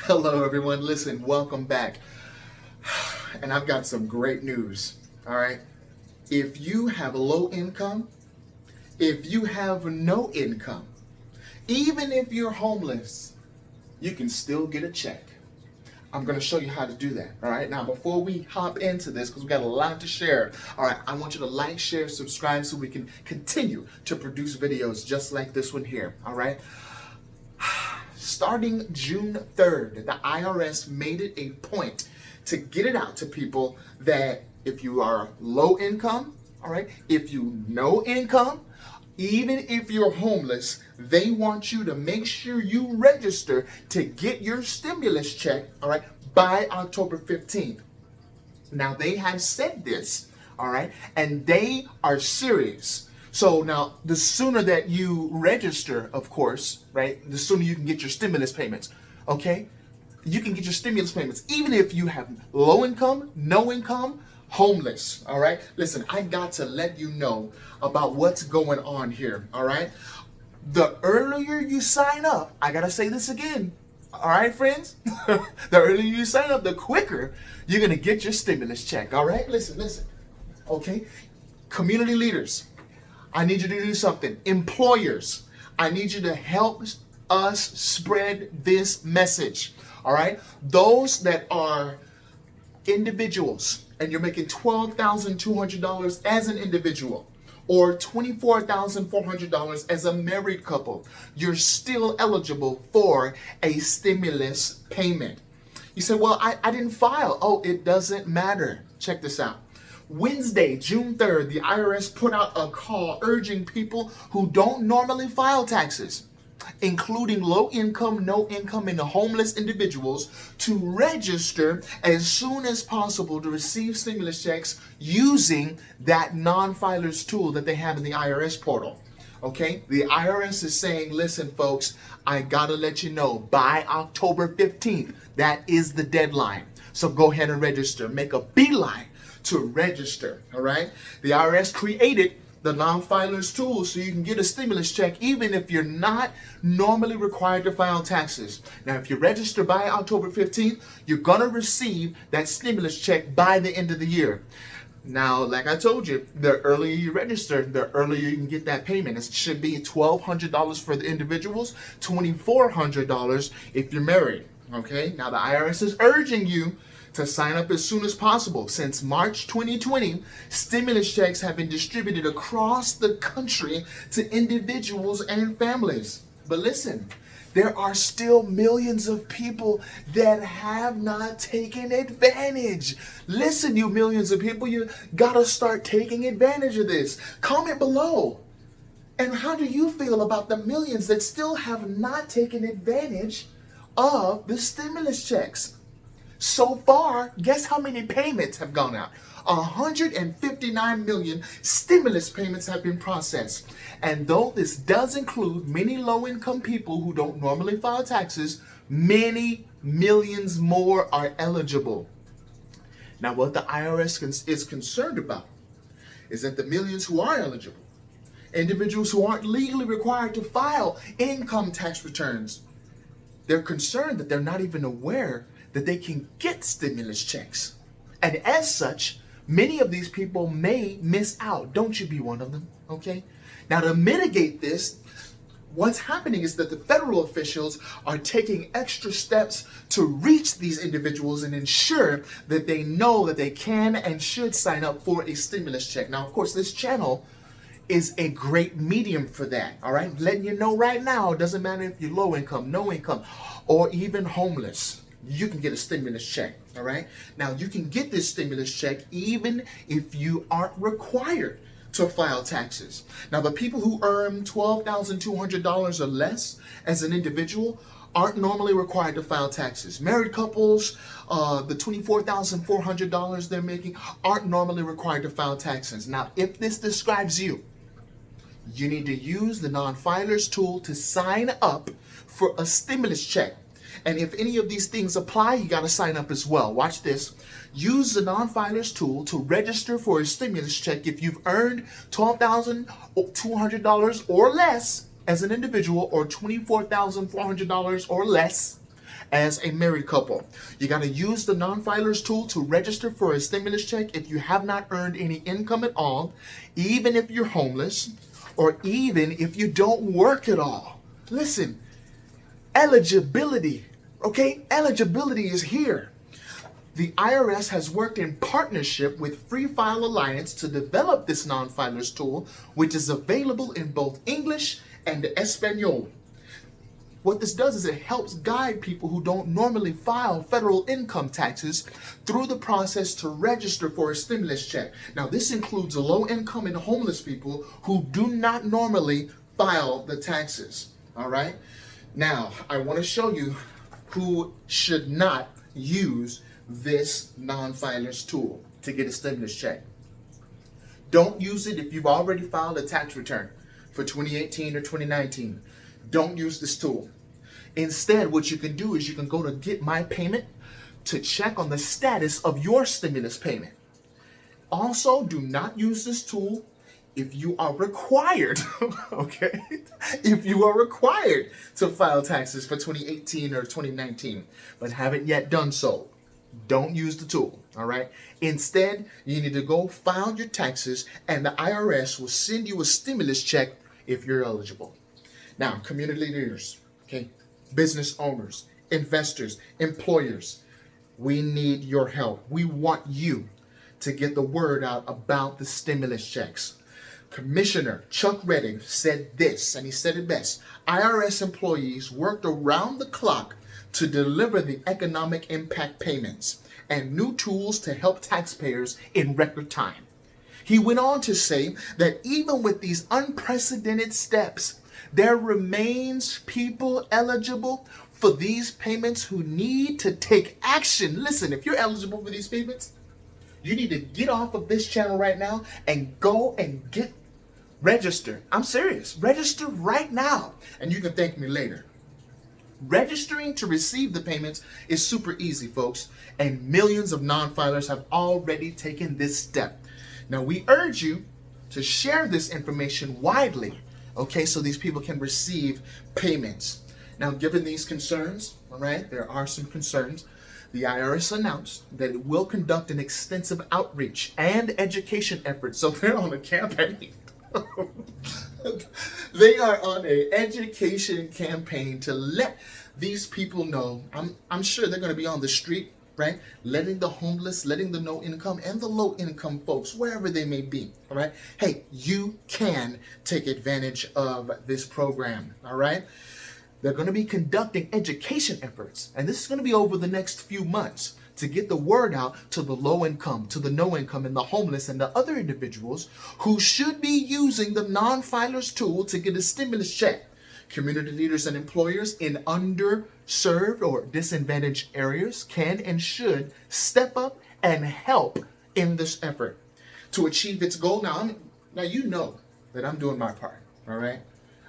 Hello, everyone. Listen, welcome back. And I've got some great news. All right. If you have low income, if you have no income, even if you're homeless, you can still get a check. I'm going to show you how to do that. All right. Now, before we hop into this, because we got a lot to share, all right, I want you to like, share, subscribe so we can continue to produce videos just like this one here. All right. Starting June 3rd, the IRS made it a point to get it out to people that if you are low income, all right, if you no income, even if you're homeless, they want you to make sure you register to get your stimulus check, all right, by October 15th. Now, they have said this, all right, and they are serious. So now, the sooner that you register, of course, right, the sooner you can get your stimulus payments, okay? You can get your stimulus payments, even if you have low income, no income, homeless, all right? Listen, I got to let you know about what's going on here, all right? The earlier you sign up, I got to say this again, all right, friends? The earlier you sign up, the quicker you're going to get your stimulus check, all right? Listen, okay? Community leaders, I need you to do something. Employers, I need you to help us spread this message. All right? Those that are individuals and you're making $12,200 as an individual or $24,400 as a married couple, you're still eligible for a stimulus payment. You say, well, I didn't file. Oh, it doesn't matter. Check this out. Wednesday, June 3rd, the IRS put out a call urging people who don't normally file taxes, including low income, no income, and homeless individuals, to register as soon as possible to receive stimulus checks using that non-filers tool that they have in the IRS portal. Okay, the IRS is saying, listen, folks, I gotta let you know by October 15th, that is the deadline. So go ahead and register. Make a beeline to register, all right? The IRS created the non-filers tool so you can get a stimulus check even if you're not normally required to file taxes. Now, if you register by October 15th, you're gonna receive that stimulus check by the end of the year. Now, like I told you, the earlier you register, the earlier you can get that payment. It should be $1,200 for the individuals, $2,400 if you're married, okay? Now, the IRS is urging you to sign up as soon as possible. Since March 2020, stimulus checks have been distributed across the country to individuals and families. But listen, there are still millions of people that have not taken advantage. Listen, you millions of people, you gotta start taking advantage of this. Comment below. And how do you feel about the millions that still have not taken advantage of the stimulus checks? So far, guess how many payments have gone out? 159 million stimulus payments have been processed. And though this does include many low-income people who don't normally file taxes, many millions more are eligible. Now, what the IRS is concerned about is that the millions who are eligible, individuals who aren't legally required to file income tax returns, they're concerned that they're not even aware that they can get stimulus checks. And as such, many of these people may miss out. Don't you be one of them, okay? Now, to mitigate this, what's happening is that the federal officials are taking extra steps to reach these individuals and ensure that they know that they can and should sign up for a stimulus check. Now, of course, this channel is a great medium for that, all right? Letting you know right now, it doesn't matter if you're low income, no income, or even homeless. You can get a stimulus check, all right? Now, you can get this stimulus check even if you aren't required to file taxes. Now, the people who earn $12,200 or less as an individual aren't normally required to file taxes. Married couples, the $24,400 they're making aren't normally required to file taxes. Now, if this describes you, you need to use the non-filers tool to sign up for a stimulus check. And if any of these things apply, you got to sign up as well. Watch this. Use the non-filers tool to register for a stimulus check if you've earned $12,200 or less as an individual, or $24,400 or less as a married couple. You got to use the non-filers tool to register for a stimulus check if you have not earned any income at all, even if you're homeless, or even if you don't work at all. Listen, eligibility, okay? Eligibility is here. The IRS has worked in partnership with Free File Alliance to develop this non-filers tool, which is available in both English and Espanol. What this does is it helps guide people who don't normally file federal income taxes through the process to register for a stimulus check. Now, this includes low income and homeless people who do not normally file the taxes. All right? Now, I want to show you who should not use this non-filers tool to get a stimulus check. Don't use it if you've already filed a tax return for 2018 or 2019. Don't use this tool. Instead, what you can do is you can go to Get My Payment to check on the status of your stimulus payment. Also, do not use this tool if you are required, okay? If you are required to file taxes for 2018 or 2019, but haven't yet done so. Don't use the tool, all right? Instead, you need to go file your taxes and the IRS will send you a stimulus check if you're eligible. Now, community leaders, okay, business owners, investors, employers, we need your help. We want you to get the word out about the stimulus checks. Commissioner Chuck Redding said this, and he said it best. IRS employees worked around the clock to deliver the economic impact payments and new tools to help taxpayers in record time. He went on to say that even with these unprecedented steps, there remains people eligible for these payments who need to take action. Listen, if you're eligible for these payments, you need to get off of this channel right now and go and get registered. I'm serious. Register right now, and you can thank me later. Registering to receive the payments is super easy, folks, and millions of non-filers have already taken this step. Now, we urge you to share this information widely, okay, so these people can receive payments. Now, given these concerns, all right, there are some concerns. The IRS announced that it will conduct an extensive outreach and education effort. So they're on a campaign. They are on an education campaign to let these people know. I'm sure they're going to be on the street, right? Letting the homeless, letting the no income and the low income folks, wherever they may be, all right? Hey, you can take advantage of this program, all right? They're going to be conducting education efforts, and this is going to be over the next few months to get the word out to the low income, to the no income, and the homeless, and the other individuals who should be using the non-filers tool to get a stimulus check. Community leaders and employers in underserved or disadvantaged areas can and should step up and help in this effort to achieve its goal. Now you know that I'm doing my part, all right?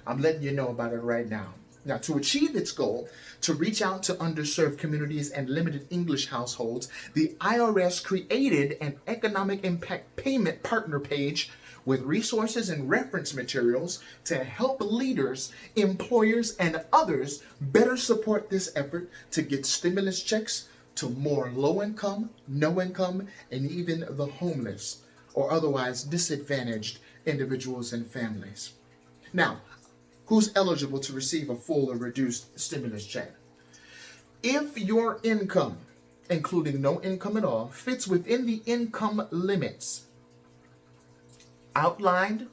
I'm letting you know about it right now. Now, to achieve its goal, to reach out to underserved communities and limited English households, the IRS created an economic impact payment partner page with resources and reference materials to help leaders, employers, and others better support this effort to get stimulus checks to more low income, no income, and even the homeless or otherwise disadvantaged individuals and families. Now, who's eligible to receive a full or reduced stimulus check? If your income, including no income at all, fits within the income limits outlined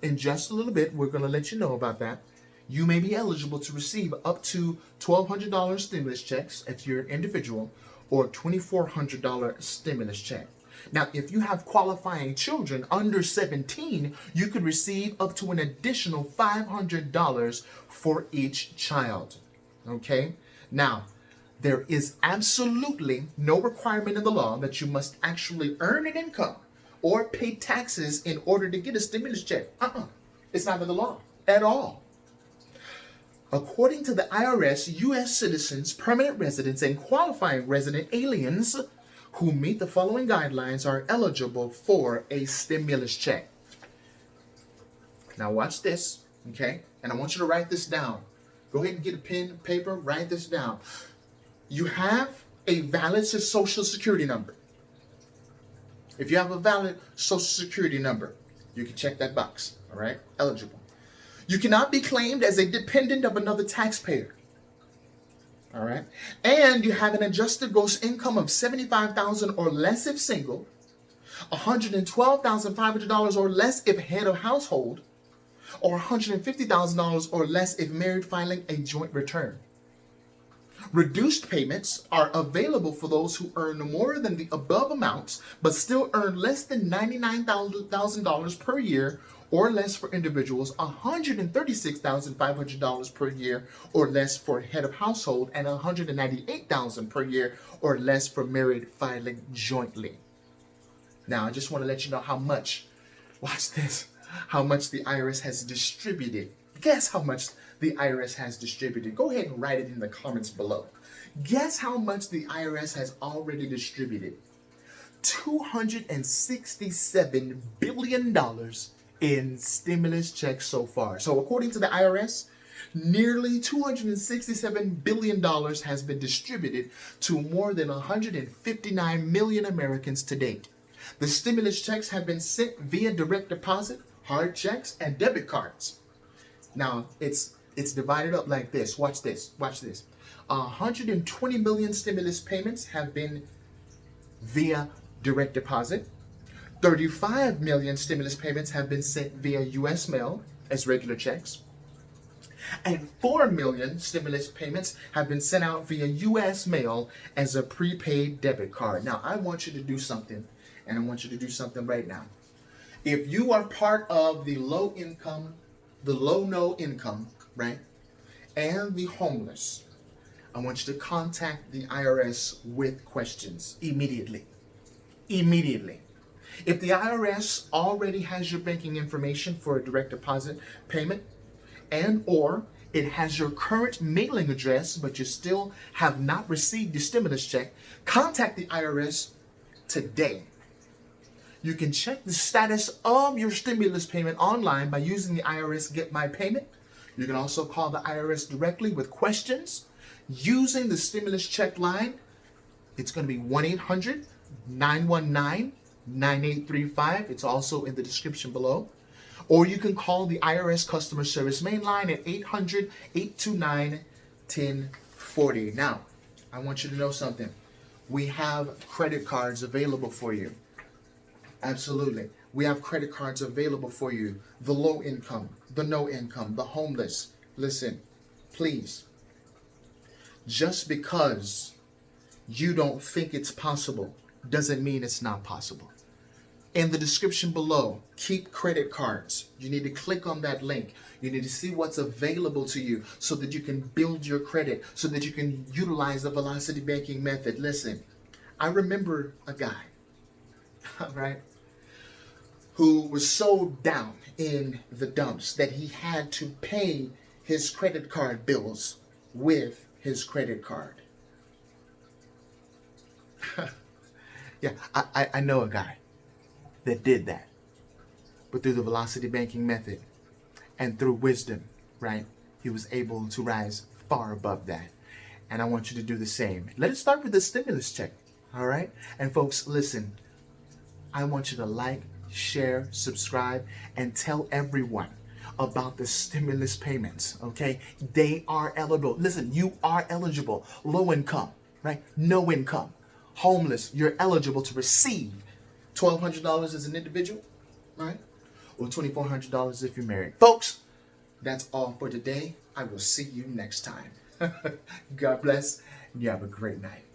in just a little bit, we're going to let you know about that, you may be eligible to receive up to $1,200 stimulus checks if you're an individual, or $2,400 stimulus check. Now, if you have qualifying children under 17, you could receive up to an additional $500 for each child, okay? Now, there is absolutely no requirement in the law that you must actually earn an income or pay taxes in order to get a stimulus check. It's not in the law at all. According to the IRS, U.S. citizens, permanent residents, and qualifying resident aliens who meet the following guidelines are eligible for a stimulus check. Now watch this, okay? And I want you to write this down. Go ahead and get a pen and paper, write this down. you have a valid social security number. If you have a valid social security number, you can check that box, all right? Eligible. You cannot be claimed as a dependent of another taxpayer, all right? And you have an adjusted gross income of $75,000 or less if single, $112,500 or less if head of household, or $150,000 or less if married filing a joint return. Reduced payments are available for those who earn more than the above amounts, but still earn less than $99,000 per year or less for individuals, $136,500 per year or less for head of household, and $198,000 per year or less for married filing jointly. Now, I just want to let you know how much, watch this, how much the IRS has distributed. Guess how much the IRS has distributed. Go ahead and write it in the comments below. Guess how much the IRS has already distributed. $267 billion in stimulus checks so far. So according to the IRS, nearly $267 billion has been distributed to more than 159 million Americans to date. The stimulus checks have been sent via direct deposit, hard checks, and debit cards. Now, it's divided up like this. Watch this. 120 million stimulus payments have been via direct deposit. 35 million stimulus payments have been sent via U.S. mail as regular checks. And 4 million stimulus payments have been sent out via U.S. mail as a prepaid debit card. Now, I want you to do something, and I want you to do something right now. If you are part of the low income, the no income, right, and the homeless, I want you to contact the IRS with questions immediately. Immediately. If the IRS already has your banking information for a direct deposit payment, and or it has your current mailing address, but you still have not received your stimulus check, contact the IRS today. You can check the status of your stimulus payment online by using the IRS Get My Payment. You can also call the IRS directly with questions using the stimulus check line. It's going to be 1-800-919-9835. It's also in the description below. Or you can call the IRS customer service main line at 800-829-1040. Now, I want you to know something. We have credit cards available for you. Absolutely. We have credit cards available for you. The low income, the no income, the homeless. Listen, please. Just because you don't think it's possible doesn't mean it's not possible. In the description below, keep credit cards. You need to click on that link. You need to see what's available to you so that you can build your credit, so that you can utilize the velocity banking method. Listen, I remember a guy, right, who was so down in the dumps that he had to pay his credit card bills with his credit card. Yeah, I know a guy that did that. But through the velocity banking method and through wisdom, right, he was able to rise far above that. And I want you to do the same. Let it start with the stimulus check, all right? And folks, listen, I want you to like, share, subscribe, and tell everyone about the stimulus payments, okay? They are eligible. Listen, you are eligible. Low income, right? No income. Homeless, you're eligible to receive $1,200 as an individual, right? Or $2,400 if you're married. Folks, that's all for today. I will see you next time. God bless, and you have a great night.